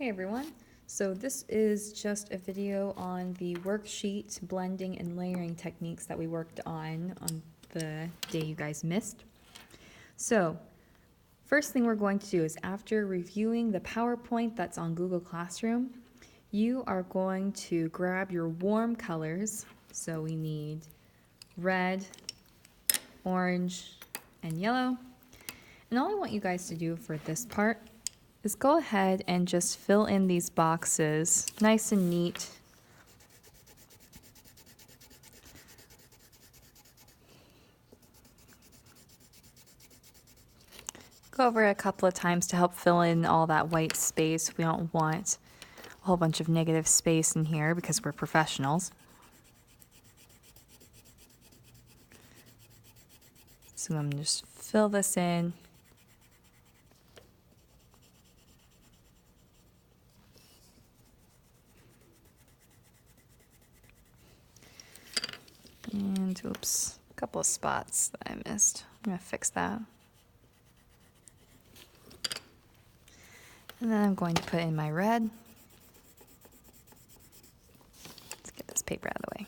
Hey everyone, so this is just a video on the worksheet blending and layering techniques that we worked on the day you guys missed. So first thing we're going to do is after reviewing the PowerPoint that's on Google Classroom, you are going to grab your warm colors. So we need red, orange, and yellow. And all I want you guys to do for this part is go ahead and just fill in these boxes nice and neat. Go over it a couple of times to help fill in all that white space. We don't want a whole bunch of negative space in here because we're professionals. So I'm going to just fill this in. And oops, a couple of spots that I missed. I'm going to fix that. And then I'm going to put in my red. Let's get this paper out of the way.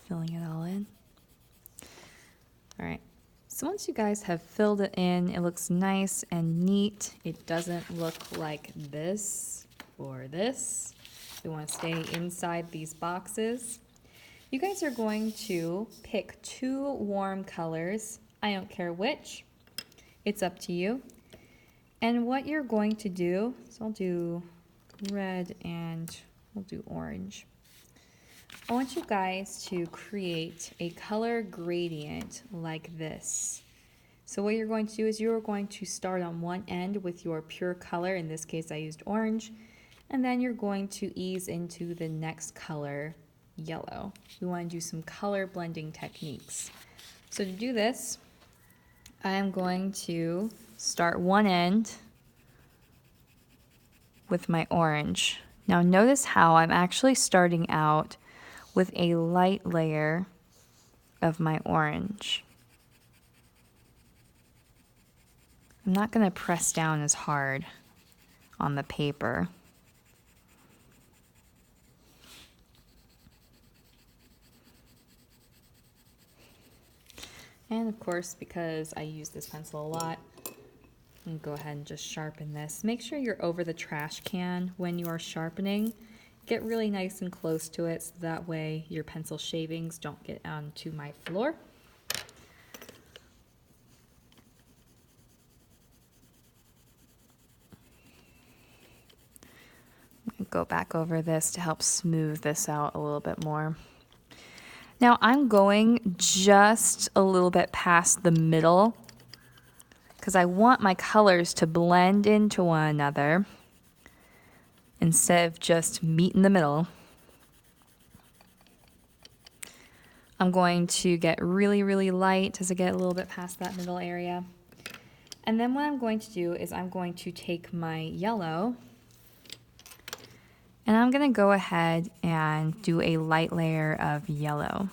Filling it all in. All right. So once you guys have filled it in, it looks nice and neat. It doesn't look like this or this. We want to stay inside these boxes. You guys are going to pick two warm colors. I don't care which. It's up to you. And what you're going to do, so I'll do red and we'll do orange. I want you guys to create a color gradient like this. So what you're going to do is you're going to start on one end with your pure color. In this case, I used orange. And then you're going to ease into the next color, yellow. We want to do some color blending techniques. So to do this, I am going to start one end with my orange. Now notice how I'm actually starting out with a light layer of my orange. I'm not going to press down as hard on the paper. And of course, because I use this pencil a lot, I'm going to go ahead and just sharpen this. Make sure you're over the trash can when you are sharpening. Get really nice and close to it so that way your pencil shavings don't get onto my floor. Go back over this to help smooth this out a little bit more. Now I'm going just a little bit past the middle because I want my colors to blend into one another instead of just meet in the middle. I'm going to get really, really light as I get a little bit past that middle area. And then what I'm going to do is I'm going to take my yellow and I'm going to go ahead and do a light layer of yellow.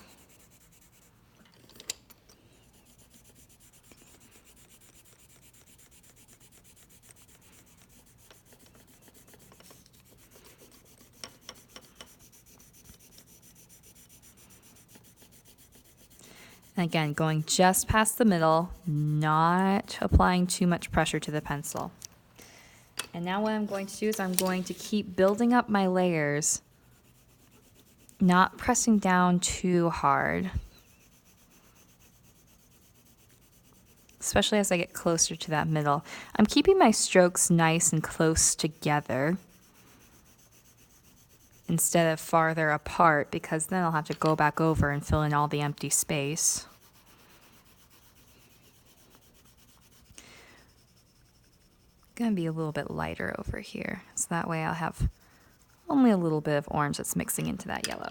And again, going just past the middle, not applying too much pressure to the pencil. And now what I'm going to do is I'm going to keep building up my layers, not pressing down too hard, especially as I get closer to that middle. I'm keeping my strokes nice and close together instead of farther apart because then I'll have to go back over and fill in all the empty space. Going to be a little bit lighter over here, so that way I'll have only a little bit of orange that's mixing into that yellow.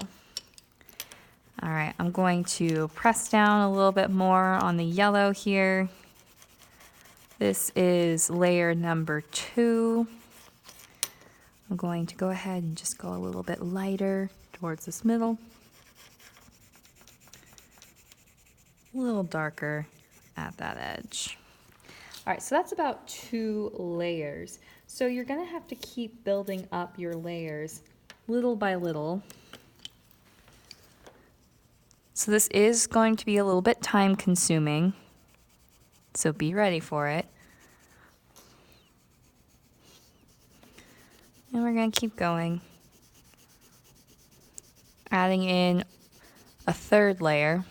All right, I'm going to press down a little bit more on the yellow here. This is layer number 2. I'm going to go ahead and just go a little bit lighter towards this middle. a little darker at that edge. All right, so that's about 2 layers. So you're gonna have to keep building up your layers little by little. So this is going to be a little bit time consuming, so be ready for it. And we're gonna keep going. Adding in a 3rd layer.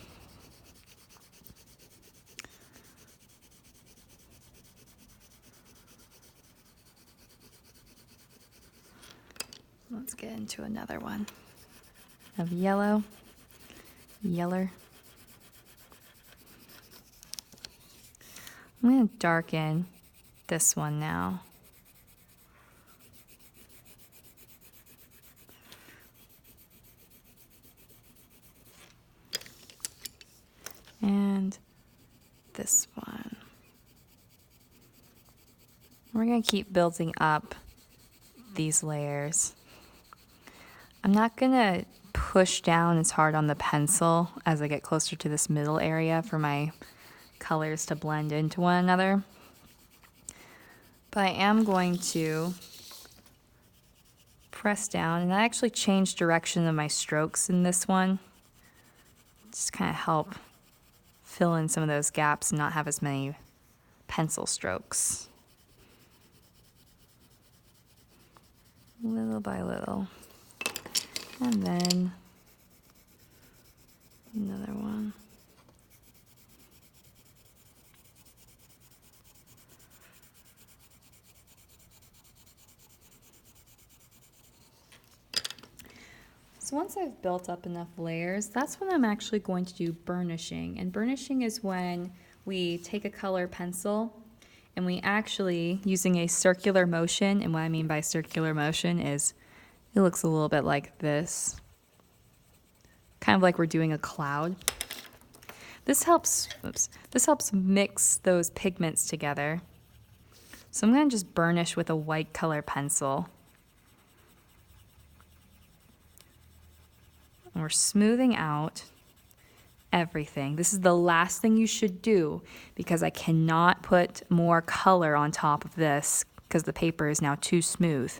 Let's get into another one of yellow, yeller. I'm going to darken this one now. And this one. We're going to keep building up these layers. I'm not going to push down as hard on the pencil as I get closer to this middle area for my colors to blend into one another. But I am going to press down, and I actually changed direction of my strokes in this one. Just kind of help fill in some of those gaps and not have as many pencil strokes. Little by little. And then another one. So once I've built up enough layers, that's when I'm actually going to do burnishing. And burnishing is when we take a color pencil and we actually, using a circular motion, and what I mean by circular motion is it looks a little bit like this, kind of like we're doing a cloud. This helps mix those pigments together. So I'm going to just burnish with a white color pencil. And we're smoothing out everything. This is the last thing you should do because I cannot put more color on top of this because the paper is now too smooth.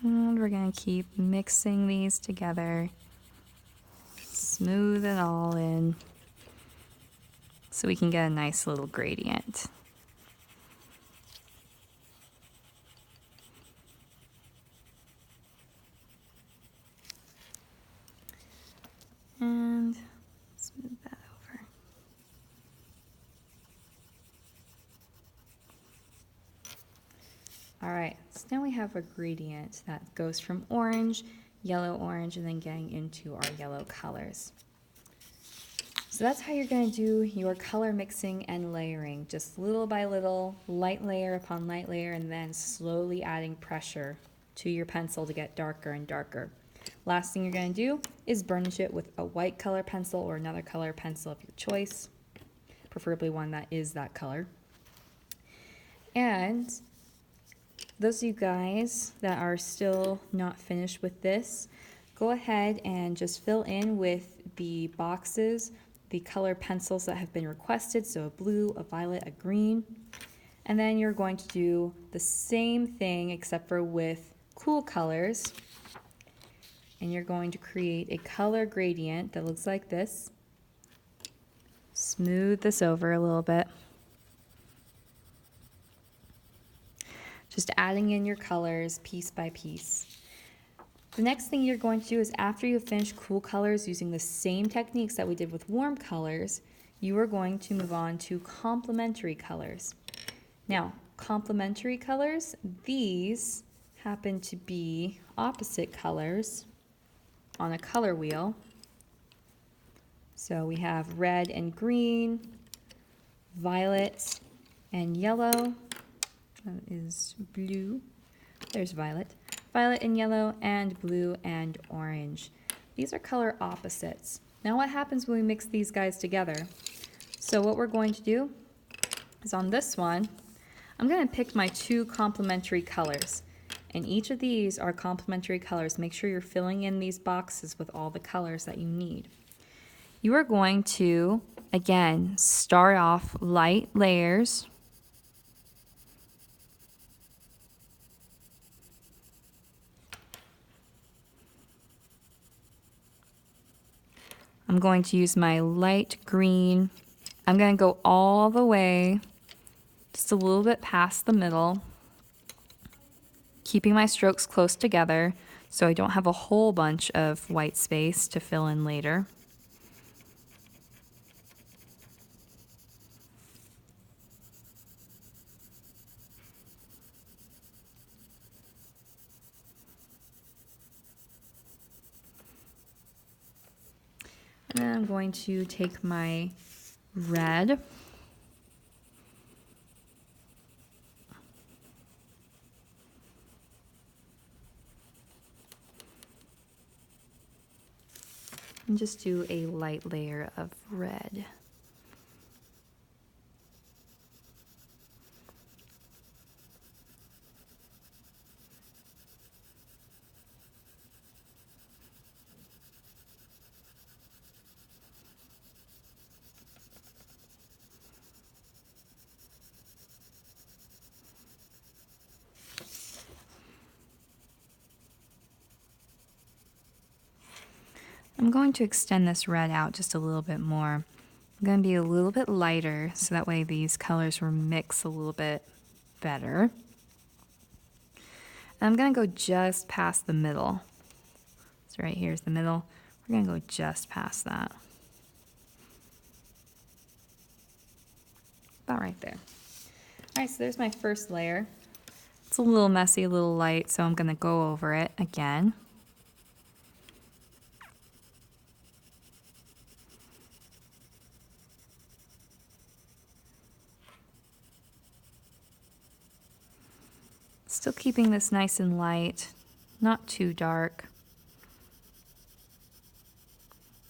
And we're going to keep mixing these together, smooth it all in so we can get a nice little gradient. And smooth that over. All right, so now we have a gradient that goes from orange, yellow, orange, and then getting into our yellow colors. So that's how you're going to do your color mixing and layering, just little by little, light layer upon light layer, and then slowly adding pressure to your pencil to get darker and darker. Last thing you're going to do is burnish it with a white color pencil or another color pencil of your choice, preferably one that is that color. And those of you guys that are still not finished with this, go ahead and just fill in with the boxes, the color pencils that have been requested, so a blue, a violet, a green. And then you're going to do the same thing except for with cool colors. And you're going to create a color gradient that looks like this. Smooth this over a little bit. Just adding in your colors piece by piece. The next thing you're going to do is after you finish cool colors using the same techniques that we did with warm colors, you are going to move on to complementary colors. Now, complementary colors, these happen to be opposite colors on a color wheel. So we have red and green, violet and yellow. That is blue. There's violet. Violet and yellow and blue and orange. these are color opposites. Now what happens when we mix these guys together? So what we're going to do is on this one, I'm going to pick my two complementary colors. And each of these are complementary colors. Make sure you're filling in these boxes with all the colors that you need. You are going to, again, start off light layers. I'm going to use my light green. I'm going to go all the way, just a little bit past the middle, keeping my strokes close together so I don't have a whole bunch of white space to fill in later. And then I'm going to take my red. And just do a light layer of red. I'm going to extend this red out just a little bit more. I'm going to be a little bit lighter so that way these colors will mix a little bit better. And I'm going to go just past the middle. So right here's the middle. We're going to go just past that. About right there. All right, so there's my first layer. It's a little messy, a little light, so I'm going to go over it again. Still keeping this nice and light, not too dark.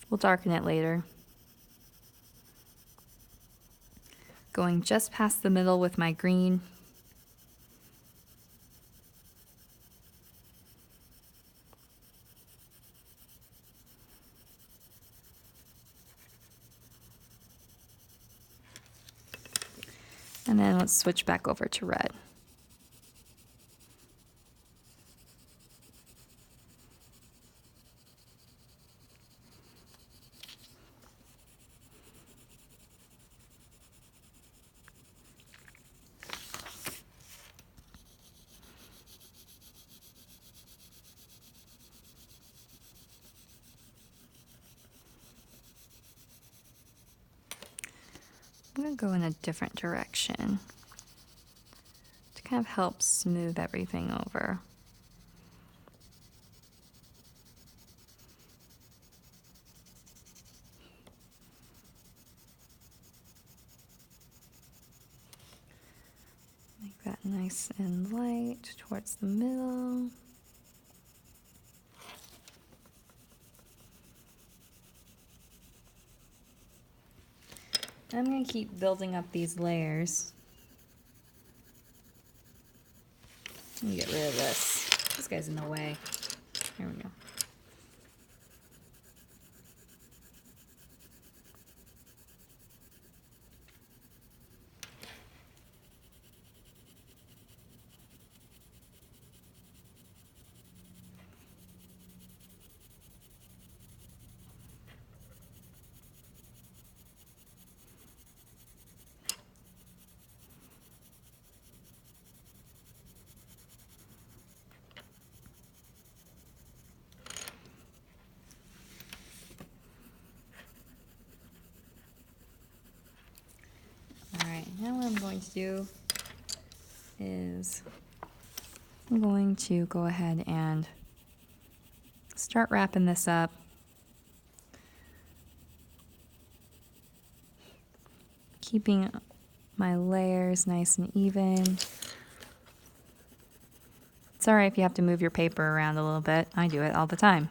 We'll darken it later. Going just past the middle with my green. And then let's switch back over to red. I'm going to go in a different direction to kind of help smooth everything over. Make that nice and light towards the middle. I'm going to keep building up these layers. Let me get rid of this. This guy's in the way. There we go. Now what I'm going to do is I'm going to go ahead and start wrapping this up. Keeping my layers nice and even. It's all right if you have to move your paper around a little bit. I do it all the time.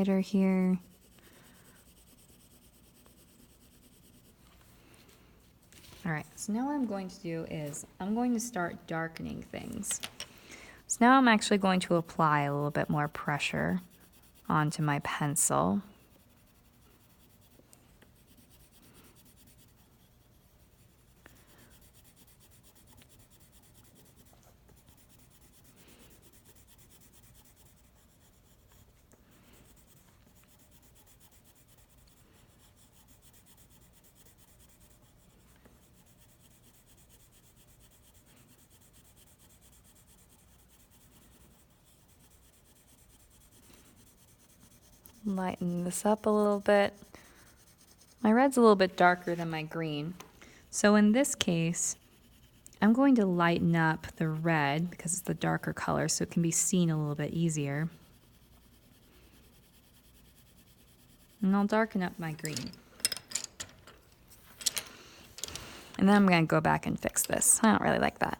lighter here. All right, so now what I'm going to do is I'm going to start darkening things. So now I'm actually going to apply a little bit more pressure onto my pencil. Lighten this up a little bit. My red's a little bit darker than my green. So in this case, I'm going to lighten up the red because it's the darker color so it can be seen a little bit easier. And I'll darken up my green. And then I'm going to go back and fix this. I don't really like that.